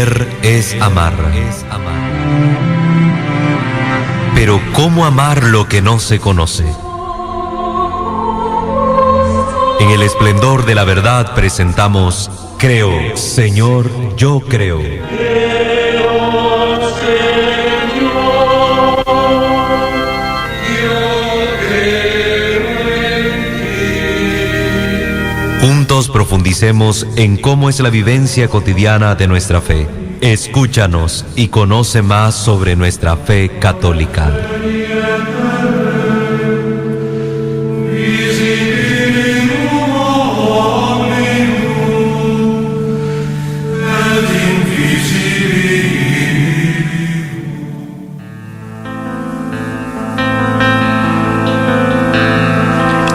Querer es amar. Pero ¿cómo amar lo que no se conoce? En el esplendor de la verdad presentamos Creo, Señor, yo creo. Juntos profundicemos en cómo es la vivencia cotidiana de nuestra fe. Escúchanos y conoce más sobre nuestra fe católica.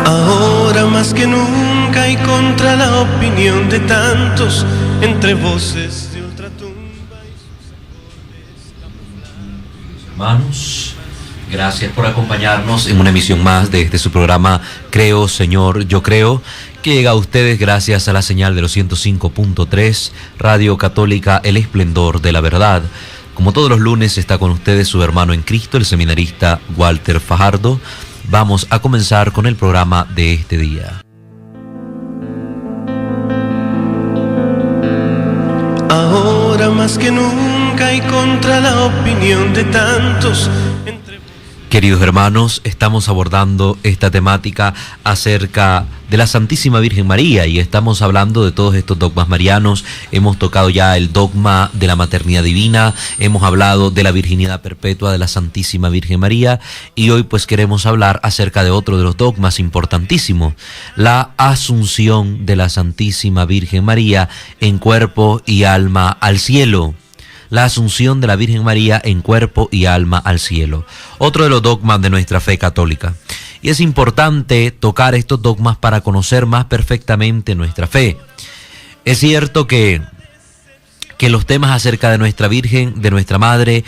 Ahora más que nunca y contra la opinión de tantos, entre voces de ultratumba y sus acordes camuflados. Hermanos, gracias por acompañarnos en una emisión más de este su programa Creo, Señor, yo creo, que llega a ustedes gracias a la señal de los 105.3 Radio Católica El Esplendor de la Verdad. Como todos los lunes está con ustedes su hermano en Cristo, el seminarista Walter Fajardo. Vamos a comenzar con el programa de este día. Ahora más que nunca y contra la opinión de tantos. Queridos hermanos, estamos abordando esta temática acerca de la Santísima Virgen María y estamos hablando de todos estos dogmas marianos. Hemos tocado ya el dogma de la maternidad divina, hemos hablado de la virginidad perpetua de la Santísima Virgen María y hoy pues queremos hablar acerca de otro de los dogmas importantísimos, la asunción de la Santísima Virgen María en cuerpo y alma al cielo. La asunción de la Virgen María en cuerpo y alma al cielo. Otro de los dogmas de nuestra fe católica. Y es importante tocar estos dogmas para conocer más perfectamente nuestra fe. Es cierto que los temas acerca de nuestra Virgen, de nuestra Madre,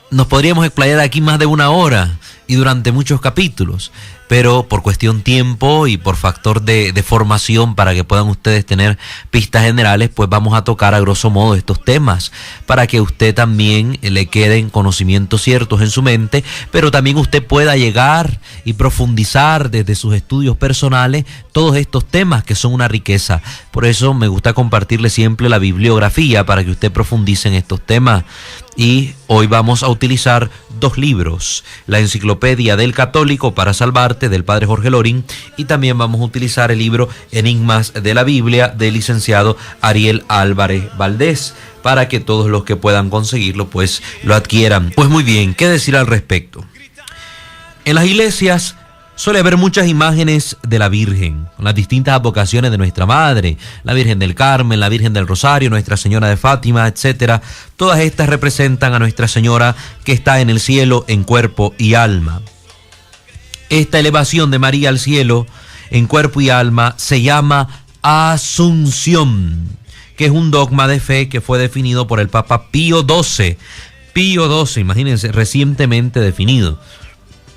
nos podríamos explayar aquí más de una hora y durante muchos capítulos, pero por cuestión tiempo y por factor de formación para que puedan ustedes tener pistas generales, pues vamos a tocar a grosso modo estos temas para que usted también le queden conocimientos ciertos en su mente, pero también usted pueda llegar y profundizar desde sus estudios personales todos estos temas que son una riqueza. Por eso me gusta compartirle siempre la bibliografía para que usted profundice en estos temas. Y hoy vamos a utilizar dos libros, la Enciclopedia del Católico para Salvarte del padre Jorge Loring y también vamos a utilizar el libro Enigmas de la Biblia del licenciado Ariel Álvarez Valdés para que todos los que puedan conseguirlo pues lo adquieran. Pues muy bien, ¿qué decir al respecto? En las iglesias suele haber muchas imágenes de la Virgen, las distintas advocaciones de nuestra Madre, la Virgen del Carmen, la Virgen del Rosario, Nuestra Señora de Fátima, etcétera. Todas estas representan a Nuestra Señora que está en el cielo en cuerpo y alma. Esta elevación de María al cielo en cuerpo y alma se llama Asunción, que es un dogma de fe que fue definido por el Papa Pío XII. Pío XII, imagínense, recientemente definido.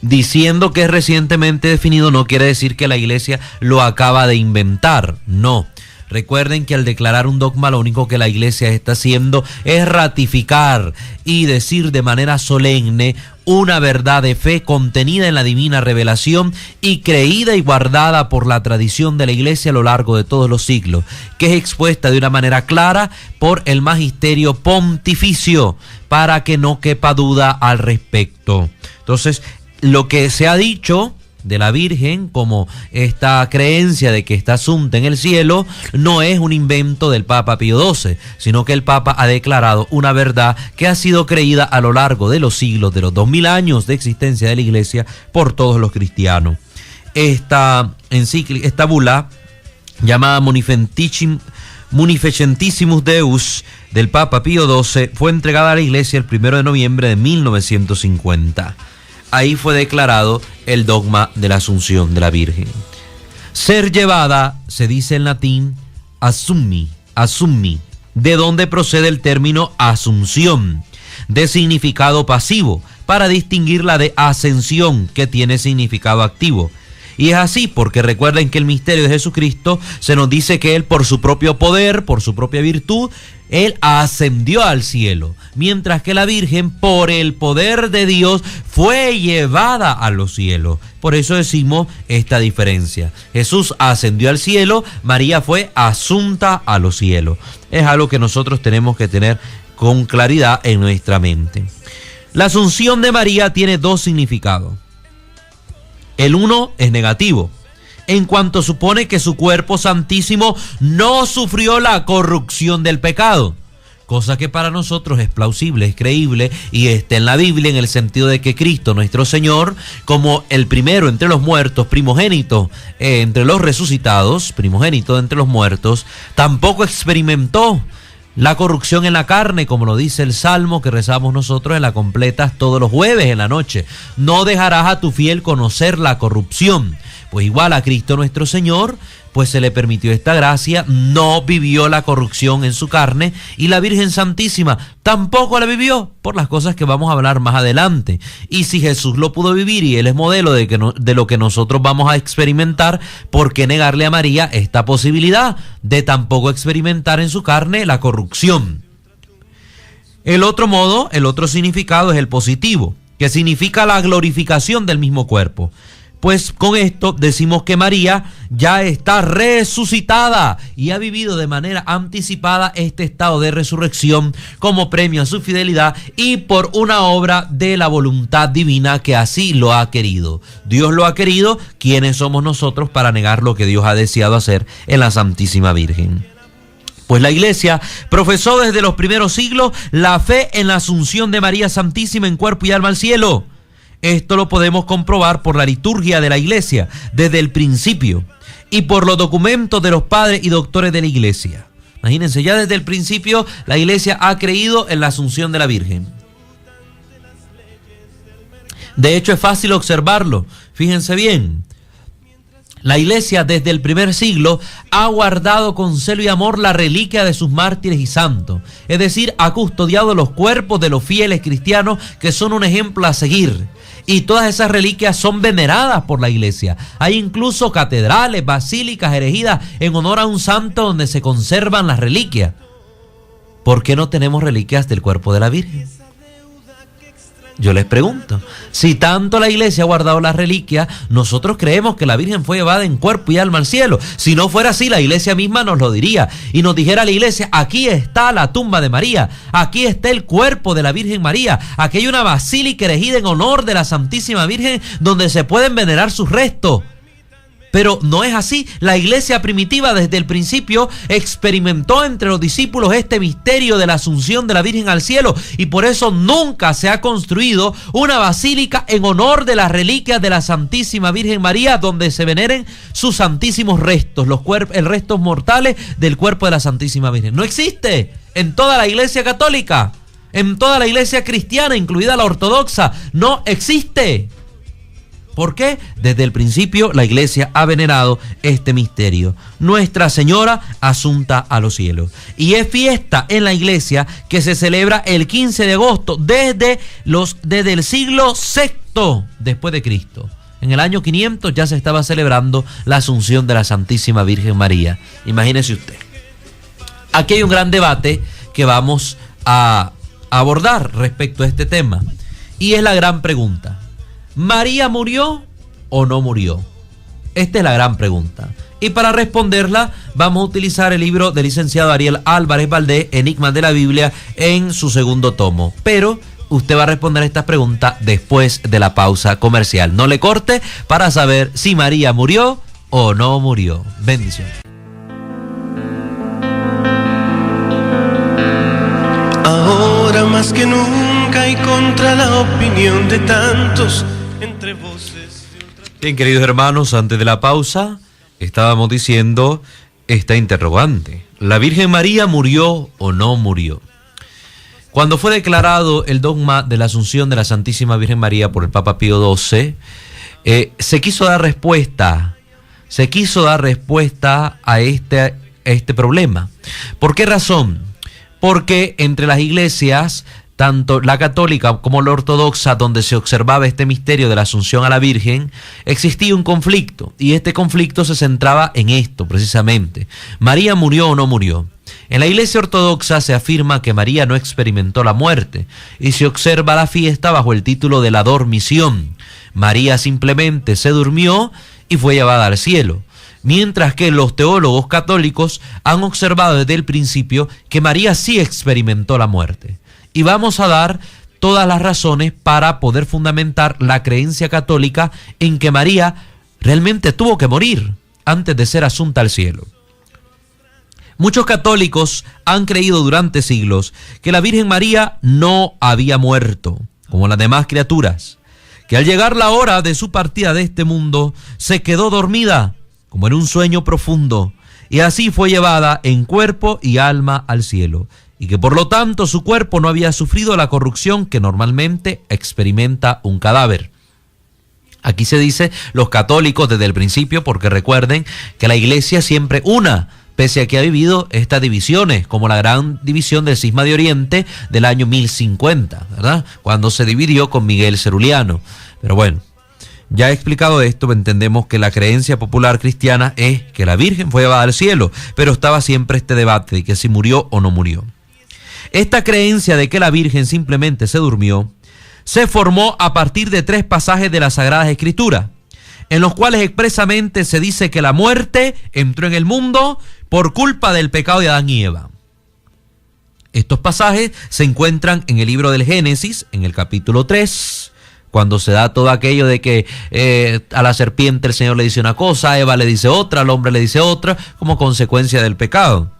Diciendo que es recientemente definido no quiere decir que la Iglesia lo acaba de inventar, no. Recuerden que al declarar un dogma lo único que la Iglesia está haciendo es ratificar y decir de manera solemne una verdad de fe contenida en la divina revelación y creída y guardada por la tradición de la Iglesia a lo largo de todos los siglos, que es expuesta de una manera clara por el magisterio pontificio para que no quepa duda al respecto. Entonces, lo que se ha dicho de la Virgen como esta creencia de que está asunta en el cielo no es un invento del Papa Pío XII, sino que el Papa ha declarado una verdad que ha sido creída a lo largo de los siglos, de los 2000 años de existencia de la Iglesia por todos los cristianos. Esta encíclica, esta bula llamada Munificentissimus Deus del Papa Pío XII fue entregada a la Iglesia el 1 de noviembre de 1950. Ahí fue declarado el dogma de la Asunción de la Virgen. Ser llevada, se dice en latín, assummi, de donde procede el término asunción, de significado pasivo, para distinguirla de ascensión, que tiene significado activo. Y es así porque recuerden que el misterio de Jesucristo se nos dice que Él por su propio poder, por su propia virtud, Él ascendió al cielo, mientras que la Virgen por el poder de Dios fue llevada a los cielos. Por eso decimos esta diferencia. Jesús ascendió al cielo, María fue asunta a los cielos. Es algo que nosotros tenemos que tener con claridad en nuestra mente. La asunción de María tiene dos significados. El uno es negativo, en cuanto supone que su cuerpo santísimo no sufrió la corrupción del pecado, cosa que para nosotros es plausible, es creíble y está en la Biblia, en el sentido de que Cristo nuestro Señor, como el primero entre los muertos, primogénito entre los resucitados, primogénito entre los muertos, tampoco experimentó la corrupción en la carne, como lo dice el Salmo que rezamos nosotros en la completa todos los jueves en la noche. No dejarás a tu fiel conocer la corrupción. Pues igual a Cristo nuestro Señor, pues se le permitió esta gracia, no vivió la corrupción en su carne, y la Virgen Santísima tampoco la vivió, por las cosas que vamos a hablar más adelante. Y si Jesús lo pudo vivir y Él es modelo de lo que nosotros vamos a experimentar, ¿por qué negarle a María esta posibilidad de tampoco experimentar en su carne la corrupción? El otro modo, el otro significado es el positivo, que significa la glorificación del mismo cuerpo. Pues con esto decimos que María ya está resucitada y ha vivido de manera anticipada este estado de resurrección como premio a su fidelidad y por una obra de la voluntad divina que así lo ha querido. Dios lo ha querido, ¿quiénes somos nosotros para negar lo que Dios ha deseado hacer en la Santísima Virgen? Pues la Iglesia profesó desde los primeros siglos la fe en la asunción de María Santísima en cuerpo y alma al cielo. Esto lo podemos comprobar por la liturgia de la Iglesia desde el principio y por los documentos de los padres y doctores de la Iglesia. Imagínense, ya desde el principio la Iglesia ha creído en la asunción de la Virgen. De hecho, es fácil observarlo. Fíjense bien. La Iglesia desde el primer siglo ha guardado con celo y amor la reliquia de sus mártires y santos. Es decir, ha custodiado los cuerpos de los fieles cristianos que son un ejemplo a seguir. Y todas esas reliquias son veneradas por la Iglesia. Hay incluso catedrales, basílicas erigidas en honor a un santo donde se conservan las reliquias. ¿Por qué no tenemos reliquias del cuerpo de la Virgen? Yo les pregunto, si tanto la Iglesia ha guardado las reliquias, nosotros creemos que la Virgen fue llevada en cuerpo y alma al cielo. Si no fuera así, la Iglesia misma nos lo diría y nos dijera a la Iglesia: aquí está la tumba de María, aquí está el cuerpo de la Virgen María, aquí hay una basílica erigida en honor de la Santísima Virgen donde se pueden venerar sus restos. Pero no es así. La Iglesia primitiva desde el principio experimentó entre los discípulos este misterio de la asunción de la Virgen al cielo y por eso nunca se ha construido una basílica en honor de las reliquias de la Santísima Virgen María donde se veneren sus santísimos restos, los restos mortales del cuerpo de la Santísima Virgen. No existe en toda la Iglesia católica, en toda la Iglesia cristiana, incluida la ortodoxa, no existe. ¿Por qué? Desde el principio la Iglesia ha venerado este misterio. Nuestra Señora asunta a los cielos. Y es fiesta en la Iglesia que se celebra el 15 de agosto desde el siglo VI después de Cristo. En el año 500 ya se estaba celebrando la asunción de la Santísima Virgen María. Imagínese usted. Aquí hay un gran debate que vamos a abordar respecto a este tema. Y es la gran pregunta: ¿María murió o no murió? Esta es la gran pregunta. Y para responderla vamos a utilizar el libro del licenciado Ariel Álvarez Valdés, Enigmas de la Biblia, en su segundo tomo. Pero usted va a responder estas preguntas después de la pausa comercial. No le corte para saber si María murió o no murió. Bendiciones. Ahora más que nunca y contra la opinión de tantos, entre voces de otra... Bien, queridos hermanos, antes de la pausa estábamos diciendo esta interrogante: ¿la Virgen María murió o no murió? Cuando fue declarado el dogma de la Asunción de la Santísima Virgen María por el Papa Pío XII, se quiso dar respuesta a este problema. ¿Por qué razón? Porque entre las iglesias tanto la católica como la ortodoxa, donde se observaba este misterio de la Asunción a la Virgen, existía un conflicto, y este conflicto se centraba en esto precisamente: ¿María murió o no murió? En la Iglesia ortodoxa se afirma que María no experimentó la muerte, y se observa la fiesta bajo el título de la dormición. María simplemente se durmió y fue llevada al cielo. Mientras que los teólogos católicos han observado desde el principio que María sí experimentó la muerte. Y vamos a dar todas las razones para poder fundamentar la creencia católica en que María realmente tuvo que morir antes de ser asunta al cielo. Muchos católicos han creído durante siglos que la Virgen María no había muerto, como las demás criaturas, que al llegar la hora de su partida de este mundo se quedó dormida, como en un sueño profundo, y así fue llevada en cuerpo y alma al cielo, y que por lo tanto su cuerpo no había sufrido la corrupción que normalmente experimenta un cadáver. Aquí se dice los católicos desde el principio, porque recuerden que la Iglesia siempre una, pese a que ha vivido estas divisiones, como la gran división del Cisma de Oriente del año 1050, ¿verdad?, cuando se dividió con Miguel Ceruleano. Pero bueno, ya he explicado esto, entendemos que la creencia popular cristiana es que la Virgen fue llevada al cielo, pero estaba siempre este debate de que si murió o no murió. Esta creencia de que la Virgen simplemente se durmió se formó a partir de 3 pasajes de las Sagradas Escrituras, en los cuales expresamente se dice que la muerte entró en el mundo por culpa del pecado de Adán y Eva. Estos pasajes se encuentran en el libro del Génesis, en el capítulo 3, cuando se da todo aquello de que a la serpiente el Señor le dice una cosa, a Eva le dice otra, al hombre le dice otra, como consecuencia del pecado.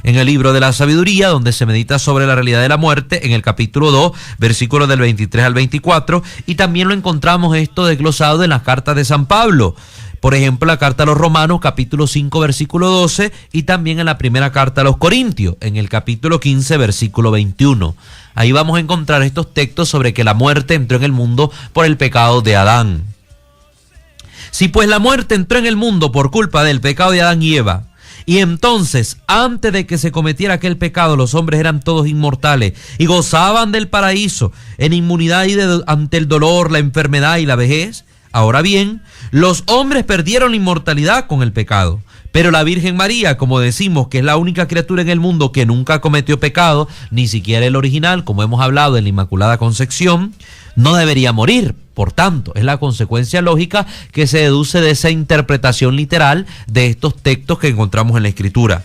En el libro de la sabiduría, donde se medita sobre la realidad de la muerte, en el capítulo 2, versículos del 23 al 24, y también lo encontramos esto desglosado en las cartas de San Pablo. Por ejemplo, la carta a los Romanos, capítulo 5, versículo 12, y también en la primera carta a los Corintios, en el capítulo 15, versículo 21. Ahí vamos a encontrar estos textos sobre que la muerte entró en el mundo por el pecado de Adán. Si pues la muerte entró en el mundo por culpa del pecado de Adán y Eva, y entonces, antes de que se cometiera aquel pecado, los hombres eran todos inmortales y gozaban del paraíso en inmunidad ante el dolor, la enfermedad y la vejez, ahora bien, los hombres perdieron la inmortalidad con el pecado. Pero la Virgen María, como decimos, que es la única criatura en el mundo que nunca cometió pecado, ni siquiera el original, como hemos hablado en la Inmaculada Concepción, no debería morir. Por tanto, es la consecuencia lógica que se deduce de esa interpretación literal de estos textos que encontramos en la Escritura.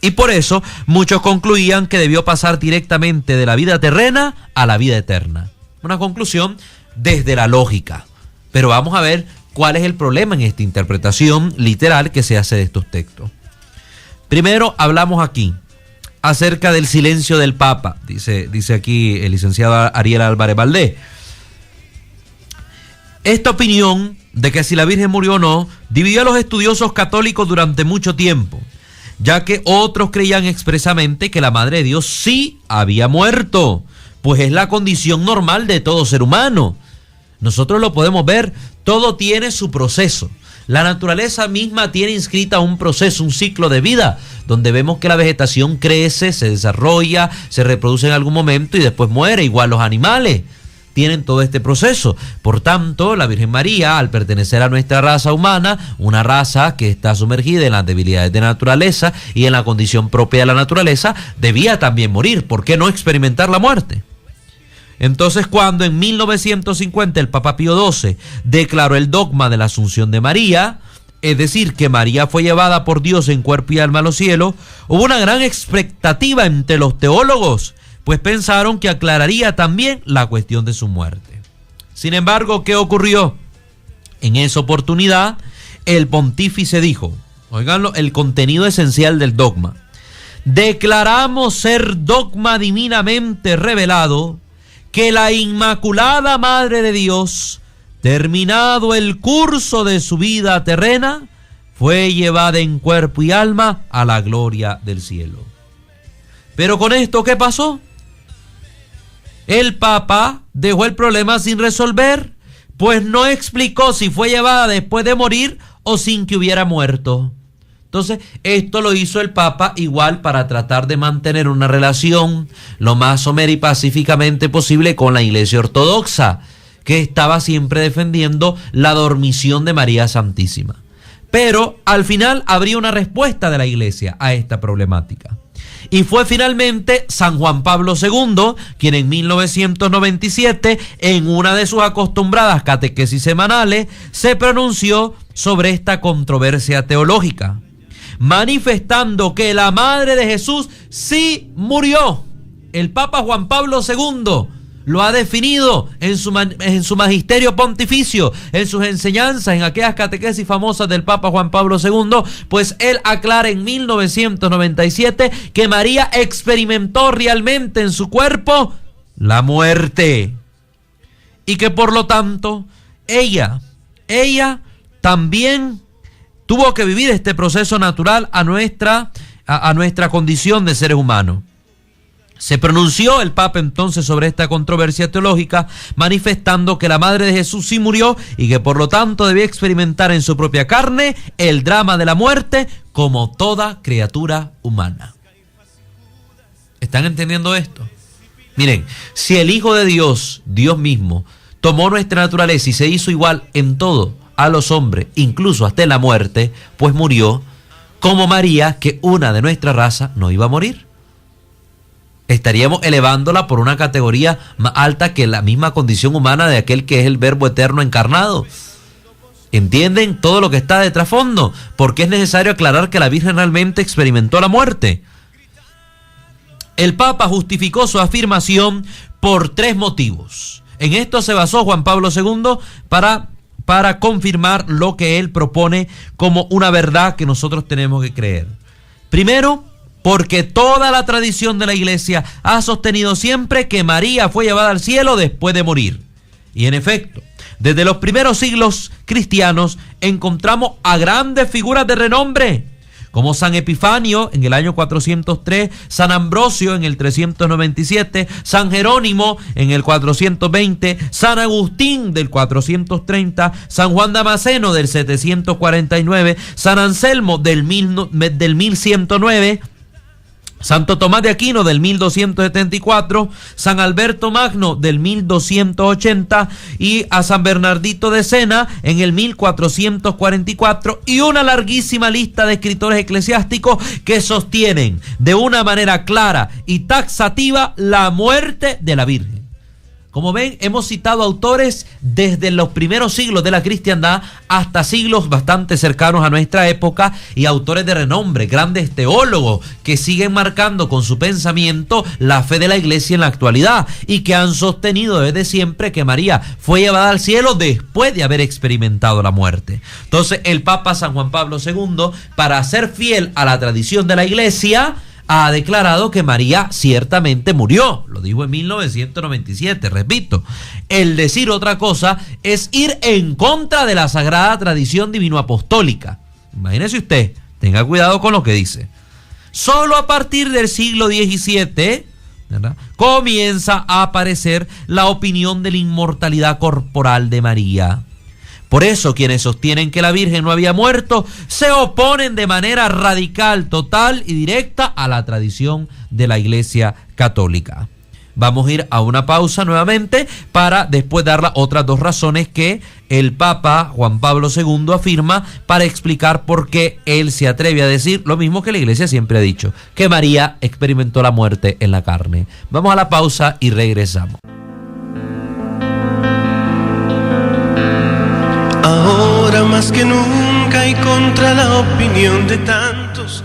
Y por eso, muchos concluían que debió pasar directamente de la vida terrena a la vida eterna. Una conclusión desde la lógica. Pero vamos a ver cuál es el problema en esta interpretación literal que se hace de estos textos. Primero, hablamos aquí acerca del silencio del Papa, dice aquí el licenciado Ariel Álvarez Valdés. Esta opinión de que si la Virgen murió o no dividió a los estudiosos católicos durante mucho tiempo, ya que otros creían expresamente que la Madre de Dios sí había muerto, pues es la condición normal de todo ser humano. Nosotros lo podemos ver, todo tiene su proceso. La naturaleza misma tiene inscrita un proceso, un ciclo de vida, donde vemos que la vegetación crece, se desarrolla, se reproduce en algún momento y después muere, igual los animales tienen todo este proceso. Por tanto, la Virgen María, al pertenecer a nuestra raza humana, una raza que está sumergida en las debilidades de la naturaleza y en la condición propia de la naturaleza, debía también morir. ¿Por qué no experimentar la muerte? Entonces, cuando en 1950 el Papa Pío XII declaró el dogma de la Asunción de María, es decir, que María fue llevada por Dios en cuerpo y alma a los cielos, hubo una gran expectativa entre los teólogos, pues pensaron que aclararía también la cuestión de su muerte. Sin embargo, ¿qué ocurrió? En esa oportunidad, el pontífice dijo, oiganlo, el contenido esencial del dogma: declaramos ser dogma divinamente revelado que la Inmaculada Madre de Dios, terminado el curso de su vida terrena, fue llevada en cuerpo y alma a la gloria del cielo. Pero con esto, ¿qué pasó? El Papa dejó el problema sin resolver, pues no explicó si fue llevada después de morir o sin que hubiera muerto. Entonces, esto lo hizo el Papa igual para tratar de mantener una relación lo más somera y pacíficamente posible con la Iglesia Ortodoxa, que estaba siempre defendiendo la dormición de María Santísima. Pero al final habría una respuesta de la Iglesia a esta problemática. Y fue finalmente San Juan Pablo II quien en 1997, en una de sus acostumbradas catequesis semanales, se pronunció sobre esta controversia teológica, manifestando que la Madre de Jesús sí murió. El Papa Juan Pablo II lo ha definido en su magisterio pontificio, en sus enseñanzas, en aquellas catequesis famosas del Papa Juan Pablo II, pues él aclara en 1997 que María experimentó realmente en su cuerpo la muerte y que por lo tanto ella también tuvo que vivir este proceso natural a nuestra condición de seres humanos. Se pronunció el Papa entonces sobre esta controversia teológica, manifestando que la Madre de Jesús sí murió y que por lo tanto debía experimentar en su propia carne el drama de la muerte como toda criatura humana. ¿Están entendiendo esto? Miren, si el Hijo de Dios, Dios mismo, tomó nuestra naturaleza y se hizo igual en todo a los hombres, incluso hasta en la muerte, pues murió, como María, que una de nuestra raza no iba a morir. Estaríamos elevándola por una categoría más alta que la misma condición humana de aquel que es el Verbo eterno encarnado. ¿Entienden todo lo que está de trasfondo? Porque es necesario aclarar que la Virgen realmente experimentó la muerte. El Papa justificó su afirmación por 3 motivos. En esto se basó Juan Pablo II para confirmar lo que él propone como una verdad que nosotros tenemos que creer. Primero, porque toda la tradición de la Iglesia ha sostenido siempre que María fue llevada al cielo después de morir. Y en efecto, desde los primeros siglos cristianos encontramos a grandes figuras de renombre, como San Epifanio en el año 403, San Ambrosio en el 397, San Jerónimo en el 420, San Agustín del 430, San Juan Damasceno del 749, San Anselmo del 1109, Santo Tomás de Aquino del 1274, San Alberto Magno del 1280 y a San Bernardito de Sena en el 1444, y una larguísima lista de escritores eclesiásticos que sostienen de una manera clara y taxativa la muerte de la Virgen. Como ven, hemos citado autores desde los primeros siglos de la cristiandad hasta siglos bastante cercanos a nuestra época, y autores de renombre, grandes teólogos que siguen marcando con su pensamiento la fe de la Iglesia en la actualidad y que han sostenido desde siempre que María fue llevada al cielo después de haber experimentado la muerte. Entonces el Papa San Juan Pablo II, para ser fiel a la tradición de la Iglesia, ha declarado que María ciertamente murió. Lo dijo en 1997, repito. El decir otra cosa es ir en contra de la sagrada tradición divino-apostólica. Imagínese usted, tenga cuidado con lo que dice. Solo a partir del siglo XVII, ¿verdad?, comienza a aparecer la opinión de la inmortalidad corporal de María. Por eso quienes sostienen que la Virgen no había muerto se oponen de manera radical, total y directa a la tradición de la Iglesia Católica. Vamos a ir a una pausa nuevamente para después dar las otras 2 razones que el Papa Juan Pablo II afirma para explicar por qué él se atreve a decir lo mismo que la Iglesia siempre ha dicho, que María experimentó la muerte en la carne. Vamos a la pausa y regresamos. Ahora más que nunca y contra la opinión de tantos.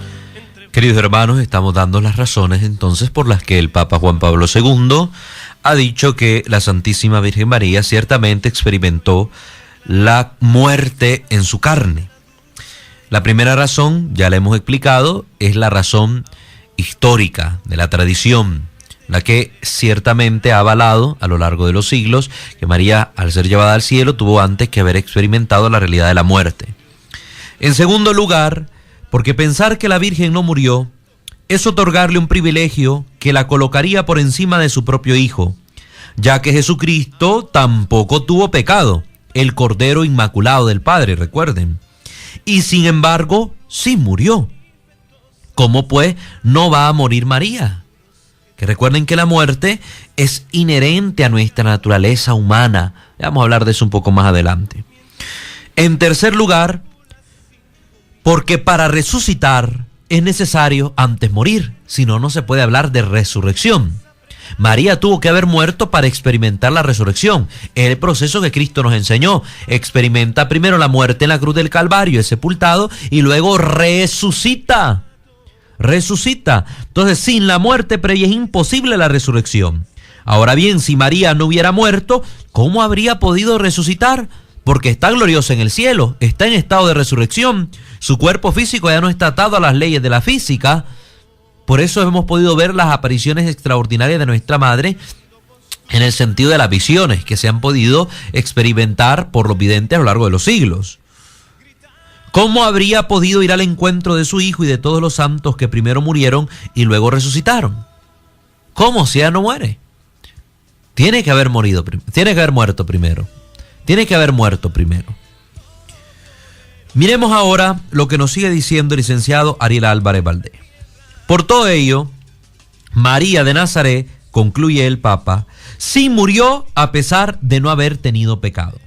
Queridos hermanos, estamos dando las razones entonces por las que el Papa Juan Pablo II ha dicho que la Santísima Virgen María ciertamente experimentó la muerte en su carne. La primera razón, ya la hemos explicado, es la razón histórica de la tradición, la que ciertamente ha avalado a lo largo de los siglos que María, al ser llevada al cielo, tuvo antes que haber experimentado la realidad de la muerte. En segundo lugar, porque pensar que la Virgen no murió es otorgarle un privilegio que la colocaría por encima de su propio Hijo, ya que Jesucristo tampoco tuvo pecado, el Cordero Inmaculado del Padre, recuerden. y sin embargo sí murió. ¿Cómo pues no va a morir María? Que recuerden que la muerte es inherente a nuestra naturaleza humana. Vamos a hablar de eso un poco más adelante. En tercer lugar, porque para resucitar es necesario antes morir, si no, no se puede hablar de resurrección. María tuvo que haber muerto para experimentar la resurrección. Es el proceso que Cristo nos enseñó. Experimenta primero la muerte en la cruz del Calvario, es sepultado y luego resucita. Resucita. Entonces, sin la muerte previa es imposible la resurrección. Ahora bien, si María no hubiera muerto, ¿cómo habría podido resucitar? Porque está gloriosa en el cielo, está en estado de resurrección. Su cuerpo físico ya no está atado a las leyes de la física. Por eso hemos podido ver las apariciones extraordinarias de nuestra madre en el sentido de las visiones que se han podido experimentar por los videntes a lo largo de los siglos. ¿Cómo habría podido ir al encuentro de su hijo y de todos los santos que primero murieron y luego resucitaron? ¿Cómo si ella no muere? Tiene que haber muerto primero. Tiene que haber muerto primero. Miremos ahora lo que nos sigue diciendo el licenciado Ariel Álvarez Valdés. Por todo ello, María de Nazaret, concluye el Papa, sí murió a pesar de no haber tenido pecado.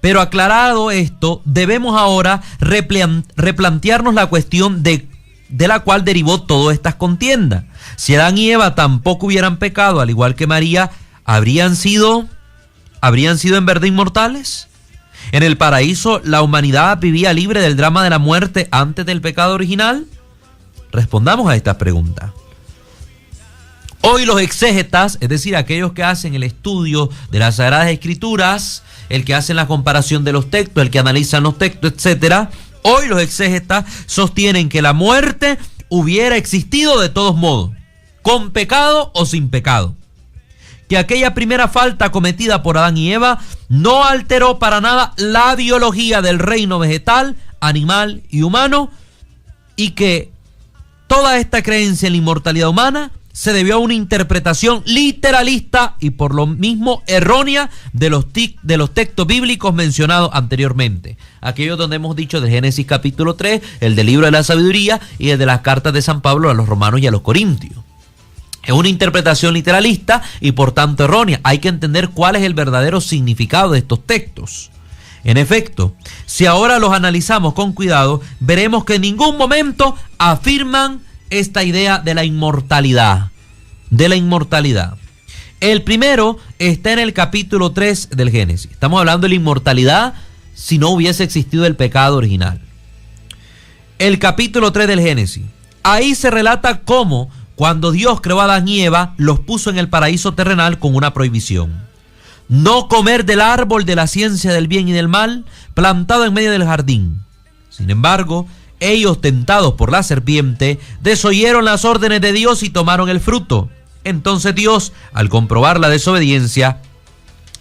Pero aclarado esto, debemos ahora replantearnos la cuestión de la cual derivó todas estas contiendas. Si Adán y Eva tampoco hubieran pecado, al igual que María, ¿habrían sido en verdad inmortales? ¿En el paraíso la humanidad vivía libre del drama de la muerte antes del pecado original? Respondamos a estas preguntas. Hoy los exégetas, es decir, aquellos que hacen el estudio de las Sagradas Escrituras, el que hacen la comparación de los textos, el que analizan los textos, etc. Hoy los exégetas sostienen que la muerte hubiera existido de todos modos, con pecado o sin pecado. Que aquella primera falta cometida por Adán y Eva no alteró para nada la biología del reino vegetal, animal y humano, y que toda esta creencia en la inmortalidad humana se debió a una interpretación literalista y por lo mismo errónea de los textos bíblicos mencionados anteriormente. Aquellos donde hemos dicho de Génesis capítulo 3, el del libro de la sabiduría y el de las cartas de San Pablo a los romanos y a los corintios. Es una interpretación literalista y por tanto errónea. Hay que entender cuál es el verdadero significado de estos textos. En efecto, si ahora los analizamos con cuidado, veremos que en ningún momento afirman esta idea de la inmortalidad. El primero está en el capítulo 3 del Génesis. Estamos hablando de la inmortalidad si no hubiese existido el pecado original. El capítulo 3 del Génesis. Ahí se relata cómo cuando Dios creó a Adán y Eva, los puso en el paraíso terrenal con una prohibición. No comer del árbol de la ciencia del bien y del mal, plantado en medio del jardín. Sin embargo, ellos, tentados por la serpiente, desoyeron las órdenes de Dios y tomaron el fruto. Entonces Dios, al comprobar la desobediencia,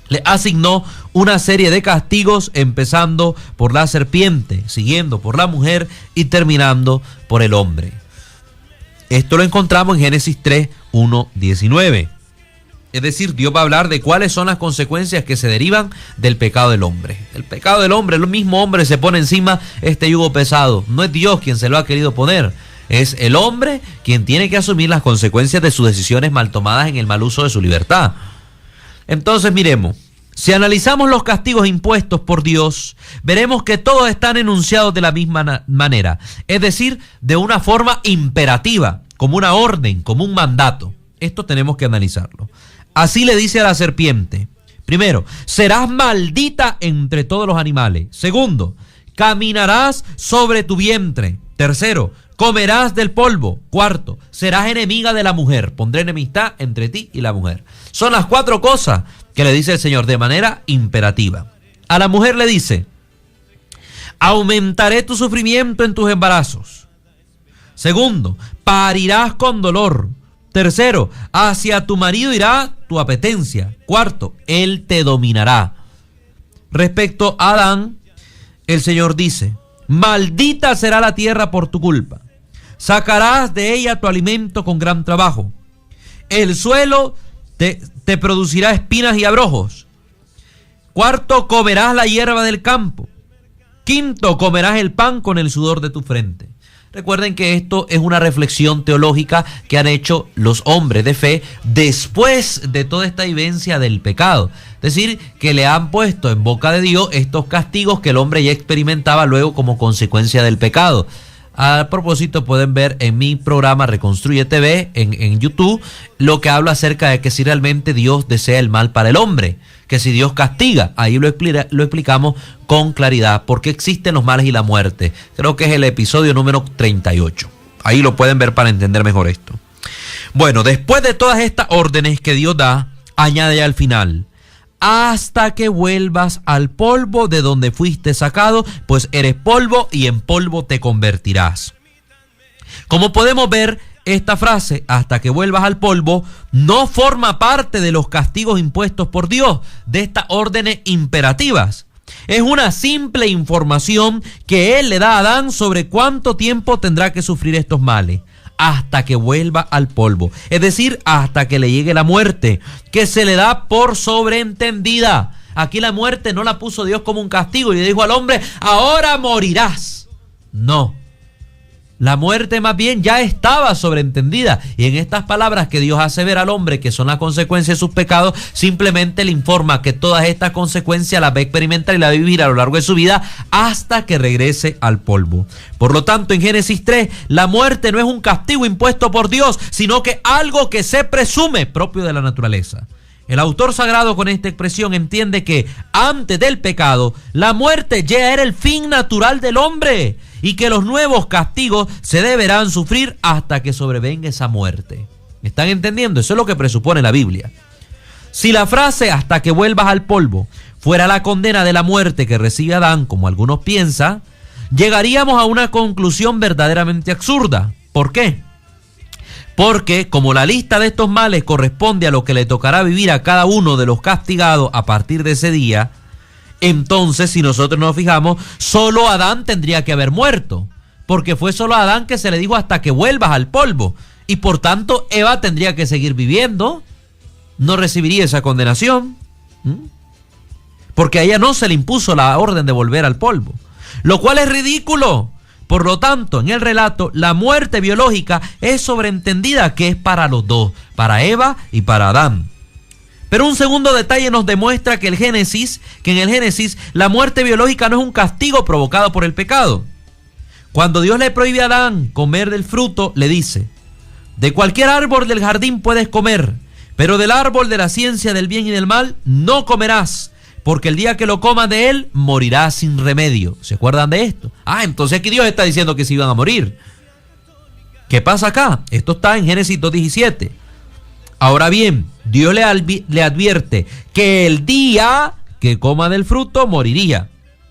le asignó una serie de castigos, empezando por la serpiente, siguiendo por la mujer y terminando por el hombre. Esto lo encontramos en Génesis 3, 1, 19. Es decir, Dios va a hablar de cuáles son las consecuencias que se derivan del pecado del hombre. El pecado del hombre, el mismo hombre se pone encima este yugo pesado. No es Dios quien se lo ha querido poner. Es el hombre quien tiene que asumir las consecuencias de sus decisiones mal tomadas en el mal uso de su libertad. Entonces miremos, si analizamos los castigos impuestos por Dios, veremos que todos están enunciados de la misma manera. Es decir, de una forma imperativa, como una orden, como un mandato. Esto tenemos que analizarlo. Así le dice a la serpiente: primero, serás maldita entre todos los animales. Segundo, caminarás sobre tu vientre. Tercero, comerás del polvo. Cuarto, serás enemiga de la mujer. Pondré enemistad entre ti y la mujer. Son las 4 cosas que le dice el Señor de manera imperativa. A la mujer le dice: aumentaré tu sufrimiento en tus embarazos. Segundo, parirás con dolor. Tercero, hacia tu marido irá tu apetencia. Cuarto, él te dominará. Respecto a Adán, el Señor dice: maldita será la tierra por tu culpa. Sacarás de ella tu alimento con gran trabajo. El suelo te producirá espinas y abrojos. Cuarto, comerás la hierba del campo. Quinto, comerás el pan con el sudor de tu frente. Recuerden que esto es una reflexión teológica que han hecho los hombres de fe después de toda esta vivencia del pecado. Es decir, que le han puesto en boca de Dios estos castigos que el hombre ya experimentaba luego como consecuencia del pecado. A propósito, pueden ver en mi programa Reconstruye TV en YouTube lo que hablo acerca de que si realmente Dios desea el mal para el hombre, que si Dios castiga, ahí lo explicamos con claridad, por qué existen los males y la muerte. Creo que es el episodio número 38. Ahí lo pueden ver para entender mejor esto. Bueno, después de todas estas órdenes que Dios da, añade al final: hasta que vuelvas al polvo de donde fuiste sacado, pues eres polvo y en polvo te convertirás. Como podemos ver, esta frase, hasta que vuelvas al polvo, no forma parte de los castigos impuestos por Dios, de estas órdenes imperativas. Es una simple información que Él le da a Adán sobre cuánto tiempo tendrá que sufrir estos males. Hasta que vuelva al polvo, es decir, hasta que le llegue la muerte, que se le da por sobreentendida. Aquí la muerte no la puso Dios como un castigo y le dijo al hombre: ahora morirás. No, la muerte más bien ya estaba sobreentendida, y en estas palabras que Dios hace ver al hombre que son la consecuencia de sus pecados, simplemente le informa que todas estas consecuencias las va a experimentar y las va a vivir a lo largo de su vida hasta que regrese al polvo. Por lo tanto, en Génesis 3, la muerte no es un castigo impuesto por Dios, sino que algo que se presume propio de la naturaleza. El autor sagrado con esta expresión entiende que antes del pecado, la muerte ya era el fin natural del hombre y que los nuevos castigos se deberán sufrir hasta que sobrevenga esa muerte. ¿Me están entendiendo? Eso es lo que presupone la Biblia. Si la frase hasta que vuelvas al polvo fuera la condena de la muerte que recibe Adán, como algunos piensan, llegaríamos a una conclusión verdaderamente absurda. ¿Por qué? Porque como la lista de estos males corresponde a lo que le tocará vivir a cada uno de los castigados a partir de ese día, entonces si nosotros nos fijamos, solo Adán tendría que haber muerto, porque fue solo a Adán que se le dijo hasta que vuelvas al polvo, y por tanto Eva tendría que seguir viviendo, no recibiría esa condenación, porque a ella no se le impuso la orden de volver al polvo, lo cual es ridículo. Por lo tanto, en el relato, la muerte biológica es sobreentendida que es para los dos, para Eva y para Adán. Pero un segundo detalle nos demuestra que en el Génesis, la muerte biológica no es un castigo provocado por el pecado. Cuando Dios le prohíbe a Adán comer del fruto, le dice: de cualquier árbol del jardín puedes comer, pero del árbol de la ciencia del bien y del mal no comerás, porque el día que lo comas de él, morirás sin remedio. ¿Se acuerdan de esto? Entonces aquí Dios está diciendo que se iban a morir. ¿Qué pasa acá? Esto está en Génesis 2:17. Ahora bien, Dios le advierte que el día que coma del fruto moriría.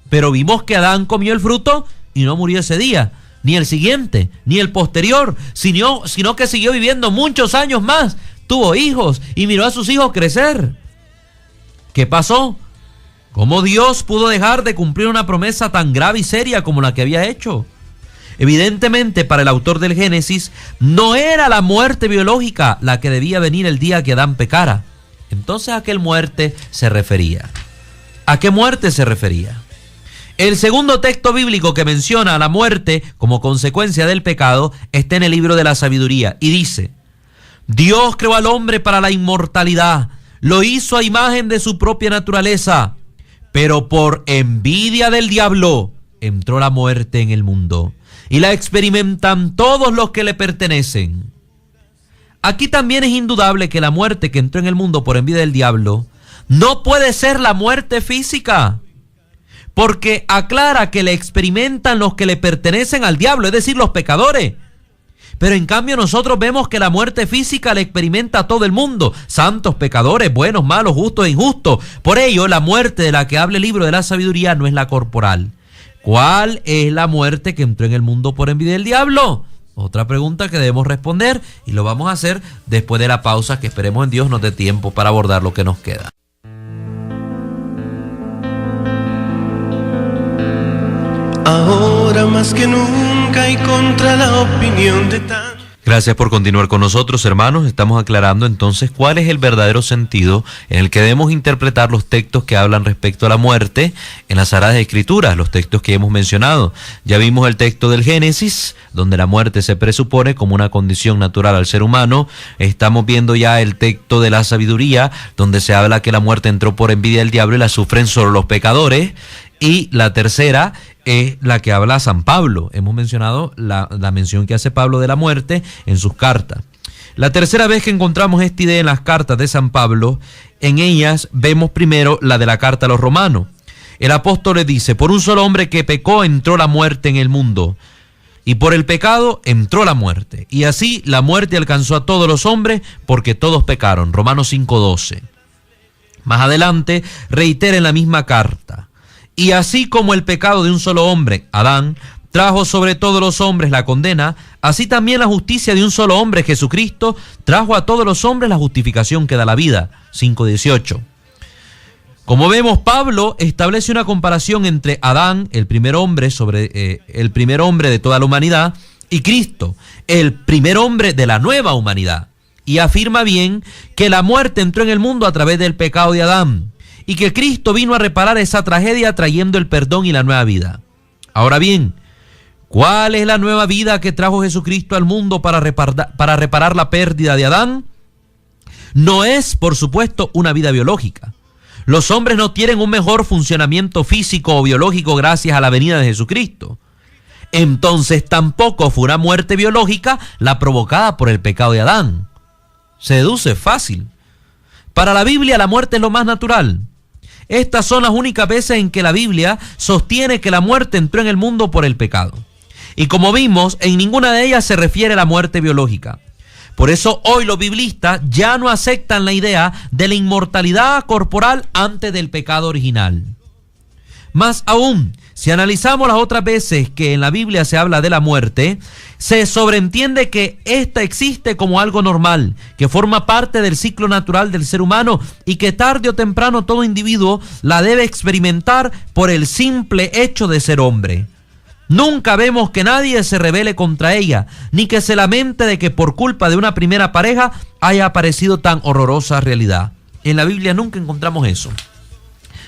Pero vimos que Adán comió el fruto y no murió ese día, ni el siguiente, ni el posterior, sino que siguió viviendo muchos años más. Tuvo hijos y miró a sus hijos crecer. ¿Qué pasó? ¿Cómo Dios pudo dejar de cumplir una promesa tan grave y seria como la que había hecho? Evidentemente, para el autor del Génesis, no era la muerte biológica la que debía venir el día que Adán pecara. Entonces, ¿a qué muerte se refería? ¿A qué muerte se refería? El segundo texto bíblico que menciona a la muerte como consecuencia del pecado está en el libro de la Sabiduría y dice: Dios creó al hombre para la inmortalidad, lo hizo a imagen de su propia naturaleza, pero por envidia del diablo entró la muerte en el mundo y la experimentan todos los que le pertenecen. Aquí también es indudable que la muerte que entró en el mundo por envidia del diablo no puede ser la muerte física, porque aclara que le experimentan los que le pertenecen al diablo, es decir, los pecadores. Pero en cambio nosotros vemos que la muerte física la experimenta todo el mundo, santos, pecadores, buenos, malos, justos e injustos. Por ello, la muerte de la que habla el libro de la Sabiduría no es la corporal. ¿Cuál es la muerte que entró en el mundo por envidia del diablo? Otra pregunta que debemos responder, y lo vamos a hacer después de la pausa, que esperemos en Dios nos dé tiempo para abordar lo que nos queda. Ahora más que nunca y contra la opinión de tantos. Gracias por continuar con nosotros, hermanos. Estamos aclarando entonces cuál es el verdadero sentido en el que debemos interpretar los textos que hablan respecto a la muerte en las Sagradas Escrituras, los textos que hemos mencionado. Ya vimos el texto del Génesis, donde la muerte se presupone como una condición natural al ser humano. Estamos viendo ya el texto de la Sabiduría, donde se habla que la muerte entró por envidia del diablo y la sufren solo los pecadores. Y la tercera es la que habla San Pablo. Hemos mencionado la mención que hace Pablo de la muerte en sus cartas. La tercera vez que encontramos esta idea en las cartas de San Pablo, en ellas vemos primero la de la carta a los romanos. El apóstol le dice: por un solo hombre que pecó entró la muerte en el mundo, y por el pecado entró la muerte. Y así la muerte alcanzó a todos los hombres porque todos pecaron. Romanos 5:12. Más adelante reitera en la misma carta: y así como el pecado de un solo hombre, Adán, trajo sobre todos los hombres la condena, así también la justicia de un solo hombre, Jesucristo, trajo a todos los hombres la justificación que da la vida. 5:18. Como vemos, Pablo establece una comparación entre Adán, el primer hombre de toda la humanidad, y Cristo, el primer hombre de la nueva humanidad. Y afirma bien que la muerte entró en el mundo a través del pecado de Adán, y que Cristo vino a reparar esa tragedia trayendo el perdón y la nueva vida. Ahora bien, ¿cuál es la nueva vida que trajo Jesucristo al mundo para reparar la pérdida de Adán? No es, por supuesto, una vida biológica. Los hombres no tienen un mejor funcionamiento físico o biológico gracias a la venida de Jesucristo. Entonces tampoco fue una muerte biológica la provocada por el pecado de Adán. Se deduce fácil. Para la Biblia la muerte es lo más natural. Estas son las únicas veces en que la Biblia sostiene que la muerte entró en el mundo por el pecado. Y como vimos, en ninguna de ellas se refiere a la muerte biológica. Por eso hoy los biblistas ya no aceptan la idea de la inmortalidad corporal antes del pecado original. Más aún, si analizamos las otras veces que en la Biblia se habla de la muerte, se sobreentiende que ésta existe como algo normal, que forma parte del ciclo natural del ser humano y que tarde o temprano todo individuo la debe experimentar por el simple hecho de ser hombre. Nunca vemos que nadie se rebele contra ella, ni que se lamente de que por culpa de una primera pareja haya aparecido tan horrorosa realidad. En la Biblia nunca encontramos eso.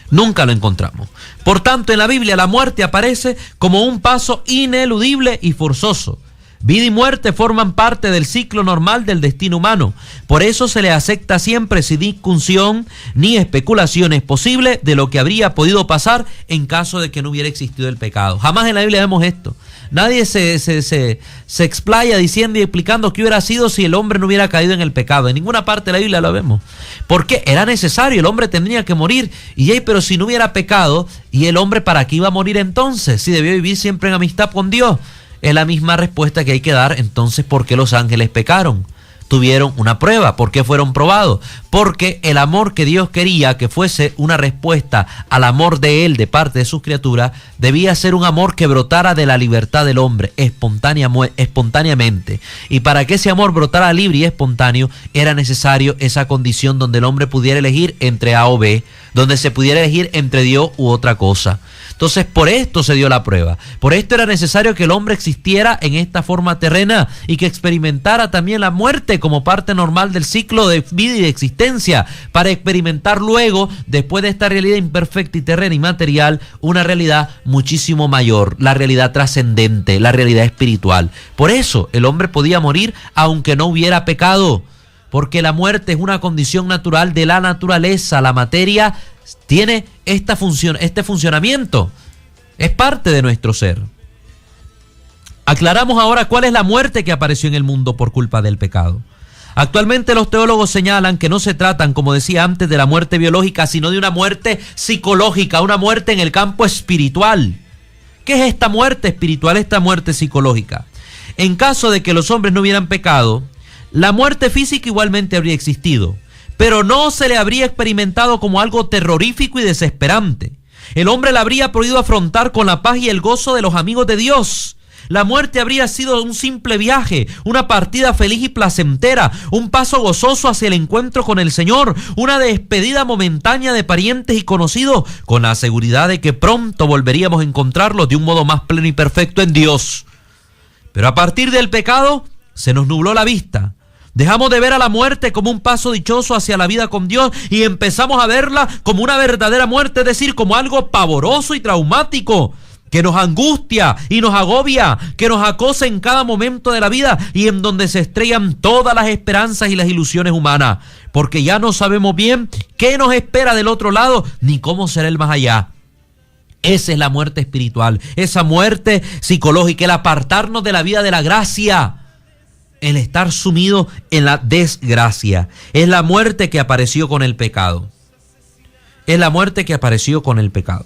Nunca lo encontramos. Por tanto, en la Biblia la muerte aparece como un paso ineludible y forzoso. Vida y muerte forman parte del ciclo normal del destino humano. Por eso se le acepta siempre sin discusión ni especulaciones posibles de lo que habría podido pasar en caso de que no hubiera existido el pecado. Jamás en la Biblia vemos esto. Nadie se explaya diciendo y explicando qué hubiera sido si el hombre no hubiera caído en el pecado. En ninguna parte de la Biblia lo vemos. Porque era necesario, el hombre tendría que morir. Pero si no hubiera pecado, ¿y el hombre para qué iba a morir entonces? Si debió vivir siempre en amistad con Dios. Es la misma respuesta que hay que dar entonces por qué los ángeles pecaron. Tuvieron una prueba. ¿Por qué fueron probados? Porque el amor que Dios quería que fuese una respuesta al amor de Él de parte de sus criaturas, debía ser un amor que brotara de la libertad del hombre espontáneamente. Y para que ese amor brotara libre y espontáneo, era necesario esa condición donde el hombre pudiera elegir entre A o B, donde se pudiera elegir entre Dios u otra cosa. Entonces, por esto se dio la prueba. Por esto era necesario que el hombre existiera en esta forma terrena y que experimentara también la muerte como parte normal del ciclo de vida y de existencia, para experimentar luego, después de esta realidad imperfecta y terrena y material, una realidad muchísimo mayor, la realidad trascendente, la realidad espiritual. Por eso el hombre podía morir aunque no hubiera pecado, porque la muerte es una condición natural de la naturaleza. La materia tiene esta función, este funcionamiento, es parte de nuestro ser. Aclaramos ahora cuál es la muerte que apareció en el mundo por culpa del pecado. Actualmente los teólogos señalan que no se tratan, como decía antes, de la muerte biológica, sino de una muerte psicológica, una muerte en el campo espiritual. ¿Qué es esta muerte espiritual, esta muerte psicológica? En caso de que los hombres no hubieran pecado, la muerte física igualmente habría existido, pero no se le habría experimentado como algo terrorífico y desesperante. El hombre la habría podido afrontar con la paz y el gozo de los amigos de Dios. La muerte habría sido un simple viaje, una partida feliz y placentera, un paso gozoso hacia el encuentro con el Señor, una despedida momentánea de parientes y conocidos, con la seguridad de que pronto volveríamos a encontrarlos de un modo más pleno y perfecto en Dios. Pero a partir del pecado, se nos nubló la vista. Dejamos de ver a la muerte como un paso dichoso hacia la vida con Dios y empezamos a verla como una verdadera muerte, es decir, como algo pavoroso y traumático, que nos angustia y nos agobia, que nos acosa en cada momento de la vida y en donde se estrellan todas las esperanzas y las ilusiones humanas, porque ya no sabemos bien qué nos espera del otro lado ni cómo será el más allá. Esa es la muerte espiritual, esa muerte psicológica, el apartarnos de la vida de la gracia, el estar sumido en la desgracia. Es la muerte que apareció con el pecado. Es la muerte que apareció con el pecado.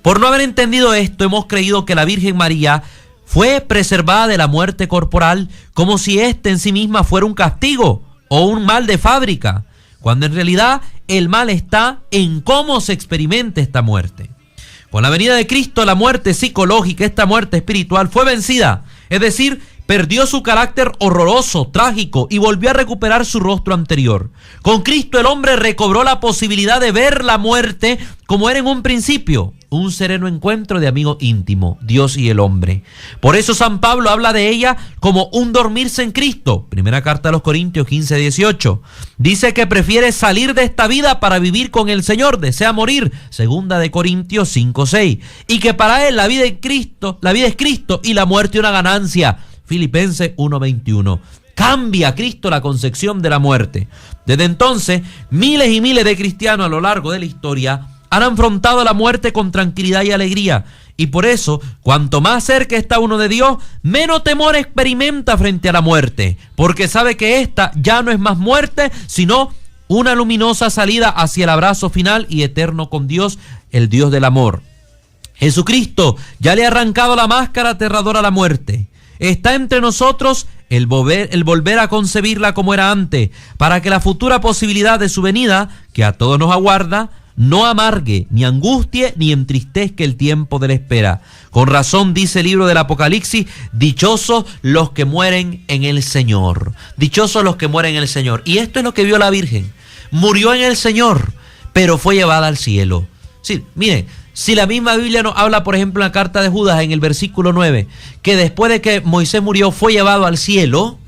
Por no haber entendido esto, hemos creído que la Virgen María fue preservada de la muerte corporal como si ésta en sí misma fuera un castigo o un mal de fábrica, cuando en realidad el mal está en cómo se experimenta esta muerte. Con la venida de Cristo, la muerte psicológica, esta muerte espiritual, fue vencida, es decir, perdió su carácter horroroso, trágico, y volvió a recuperar su rostro anterior. Con Cristo el hombre recobró la posibilidad de ver la muerte como era en un principio, un sereno encuentro de amigo íntimo, Dios y el hombre. Por eso San Pablo habla de ella como un dormirse en Cristo. Primera carta a los Corintios 15:18. Dice que prefiere salir de esta vida para vivir con el Señor, desea morir. Segunda de Corintios 5:6. Y que para él la vida es Cristo y la muerte una ganancia. Filipenses 1:21. Cambia Cristo la concepción de la muerte. Desde entonces, miles y miles de cristianos a lo largo de la historia han afrontado la muerte con tranquilidad y alegría. Y por eso, cuanto más cerca está uno de Dios, menos temor experimenta frente a la muerte, porque sabe que esta ya no es más muerte, sino una luminosa salida hacia el abrazo final y eterno con Dios, el Dios del amor. Jesucristo ya le ha arrancado la máscara aterradora a la muerte. Está entre nosotros el volver a concebirla como era antes, para que la futura posibilidad de su venida, que a todos nos aguarda, no amargue, ni angustie, ni entristezca el tiempo de la espera. Con razón dice el libro del Apocalipsis: dichosos los que mueren en el Señor. Dichosos los que mueren en el Señor. Y esto es lo que vio la Virgen. Murió en el Señor, pero fue llevada al cielo. Sí, miren, si la misma Biblia nos habla, por ejemplo, en la carta de Judas, en el versículo 9, que después de que Moisés murió, fue llevado al cielo,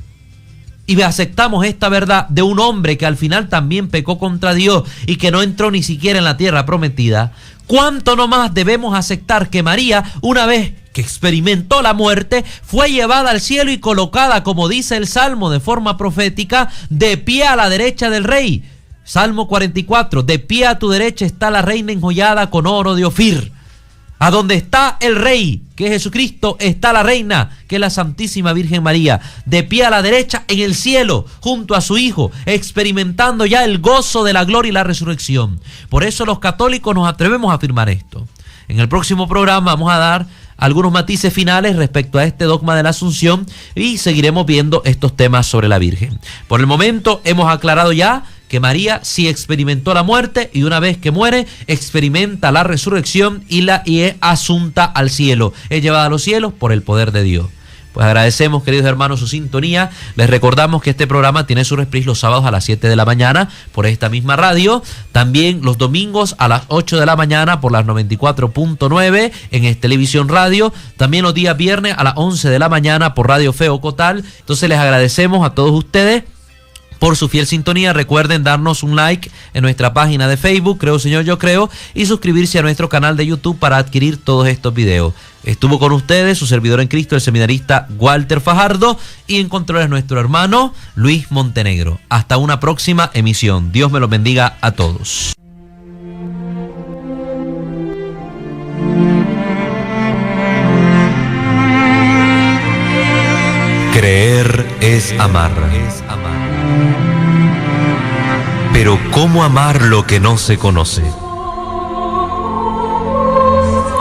y aceptamos esta verdad de un hombre que al final también pecó contra Dios y que no entró ni siquiera en la tierra prometida, ¿cuánto no más debemos aceptar que María, una vez que experimentó la muerte, fue llevada al cielo y colocada, como dice el Salmo de forma profética, de pie a la derecha del Rey? Salmo 44, de pie a tu derecha está la reina enjollada con oro de Ofir. A donde está el Rey, que es Jesucristo, está la reina, que es la Santísima Virgen María, de pie a la derecha en el cielo, junto a su Hijo, experimentando ya el gozo de la gloria y la resurrección. Por eso los católicos nos atrevemos a afirmar esto. En el próximo programa vamos a dar algunos matices finales respecto a este dogma de la Asunción y seguiremos viendo estos temas sobre la Virgen. Por el momento hemos aclarado ya que María sí experimentó la muerte y una vez que muere experimenta la resurrección y es asunta al cielo, es llevada a los cielos por el poder de Dios. Pues agradecemos, queridos hermanos, su sintonía. Les recordamos que este programa tiene su reprise los sábados a las 7 de la mañana por esta misma radio. También los domingos a las 8 de la mañana por las 94.9 en Televisión Radio. También los días viernes a las 11 de la mañana por Radio Fe Ocotal. Entonces les agradecemos a todos ustedes por su fiel sintonía. Recuerden darnos un like en nuestra página de Facebook, Creo Señor Yo Creo, y suscribirse a nuestro canal de YouTube para adquirir todos estos videos. Estuvo con ustedes su servidor en Cristo, el seminarista Walter Fajardo, y en controles nuestro hermano Luis Montenegro. Hasta una próxima emisión. Dios me los bendiga a todos. Creer es amar. Pero ¿cómo amar lo que no se conoce?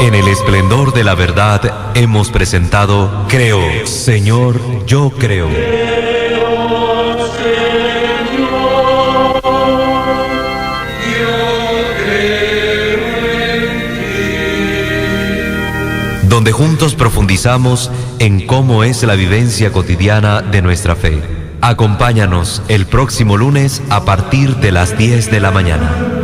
En el esplendor de la verdad hemos presentado Creo, Señor, yo creo. Donde juntos profundizamos en cómo es la vivencia cotidiana de nuestra fe. Acompáñanos el próximo lunes a partir de las 10 de la mañana.